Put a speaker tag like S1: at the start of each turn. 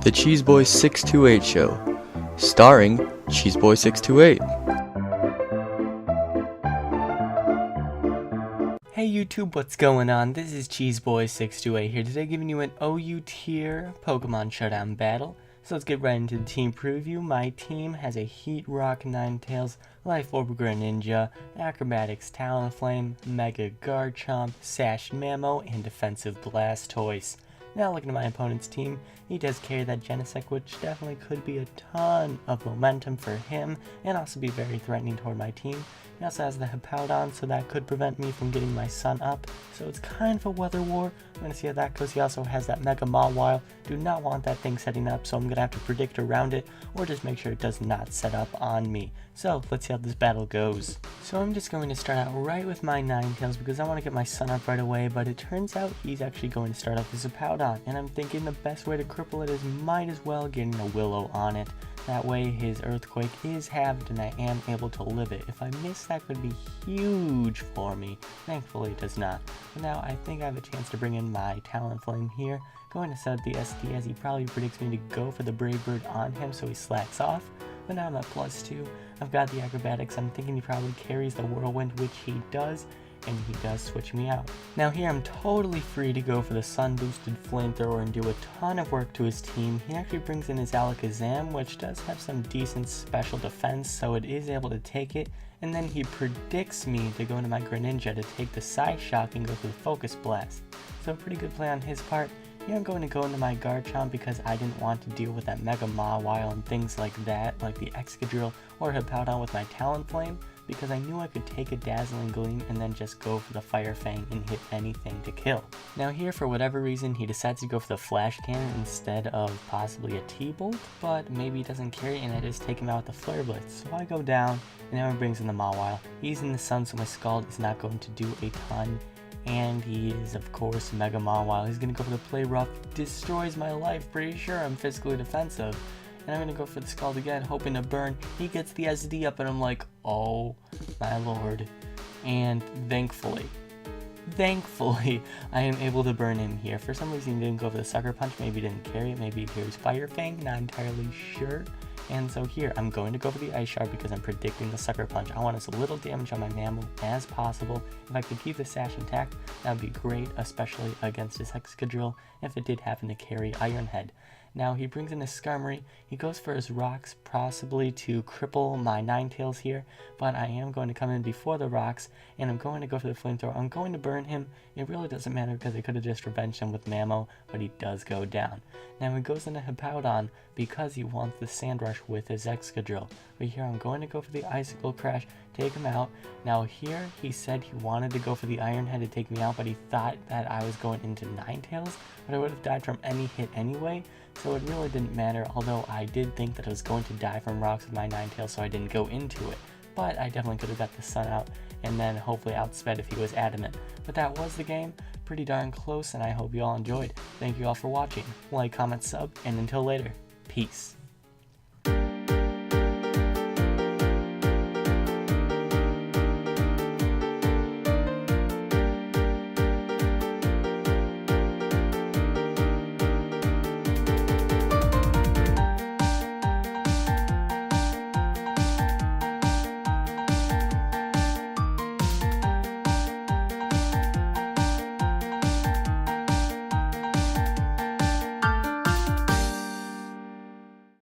S1: The Cheeseboy 628 Show, starring Cheeseboy 628.
S2: Hey YouTube, what's going on? This is Cheeseboy 628 here today, giving you an OU tier Pokemon Showdown battle. So let's get right into the team preview. My team has a Heat Rock Ninetales, Life Orb Greninja, Acrobatics Talonflame, Mega Garchomp, Sash Mammo, and Defensive Blastoise. Now looking at my opponent's team, he does carry that Genesect, which definitely could be a ton of momentum for him and also be very threatening toward my team. He also has the Hippowdon, so that could prevent me from getting my Sun up. So it's kind of a weather war. I'm going to see how that goes. He also has that Mega Mawile. Do not want that thing setting up, so I'm going to have to predict around it or just make sure it does not set up on me. So let's see how this battle goes. So I'm just going to start out right with my Ninetales because I want to get my Sun up right away, but it turns out he's actually going to start off with Hippowdon, and I'm thinking the best way to cripple it is might as well getting a Willow on it. That way his Earthquake is halved and I am able to live it. If I miss, that could be huge for me. Thankfully it does not. But now I think I have a chance to bring in my Talonflame here. Going to set up the SD as he probably predicts me to go for the Brave Bird on him, so he slacks off. But now I'm at +2. I've got the Acrobatics. I'm thinking he probably carries the Whirlwind, which he does. And he does switch me out. Now here I'm totally free to go for the Sun Boosted Flamethrower and do a ton of work to his team. He actually brings in his Alakazam, which does have some decent special defense, so it is able to take it. And then he predicts me to go into my Greninja to take the Psyshock and go for the Focus Blast. So a pretty good play on his part. Here I'm going to go into my Garchomp because I didn't want to deal with that Mega Mawile and things like that, like the Excadrill or Hippowdon with my Talonflame, because I knew I could take a Dazzling Gleam and then just go for the Fire Fang and hit anything to kill. Now here, for whatever reason, he decides to go for the Flash Cannon instead of possibly a T-Bolt, but maybe he doesn't carry it and I just take him out with the Flare Blitz. So I go down, and now he brings in the Mawile. He's in the Sun, so my Scald is not going to do a ton. And he is, of course, Mega Mawile. He's going to go for the Play Rough, destroys my life, pretty sure I'm physically defensive. And I'm going to go for the Scald again, hoping to burn. He gets the SD up and I'm like, oh my lord. And thankfully, I am able to burn him here. For some reason he didn't go for the Sucker Punch, maybe he didn't carry it, maybe he carries Fire Fang, not entirely sure. And so here, I'm going to go for the Ice Shard because I'm predicting the Sucker Punch. I want as little damage on my Mammo as possible. If I could keep the Sash intact, that would be great, especially against his Excadrill, if it did happen to carry Iron Head. Now he brings in his Skarmory. He goes for his rocks, possibly to cripple my Ninetales here, but I am going to come in before the rocks, and I'm going to go for the Flamethrower. I'm going to burn him. It really doesn't matter because I could have just revenged him with Mammo, but he does go down. Now he goes into Hippowdon because he wants the Sand Rush with his Excadrill. But here I'm going to go for the Icicle Crash, take him out. Now here he said he wanted to go for the Iron Head to take me out, but he thought that I was going into Ninetales, but I would have died from any hit anyway. So it really didn't matter, although I did think that I was going to die from rocks with my Ninetales, so I didn't go into it. But I definitely could have got the Sun out, and then hopefully outsped if he was adamant. But that was the game, pretty darn close, and I hope you all enjoyed. Thank you all for watching. Like, comment, sub, and until later, peace.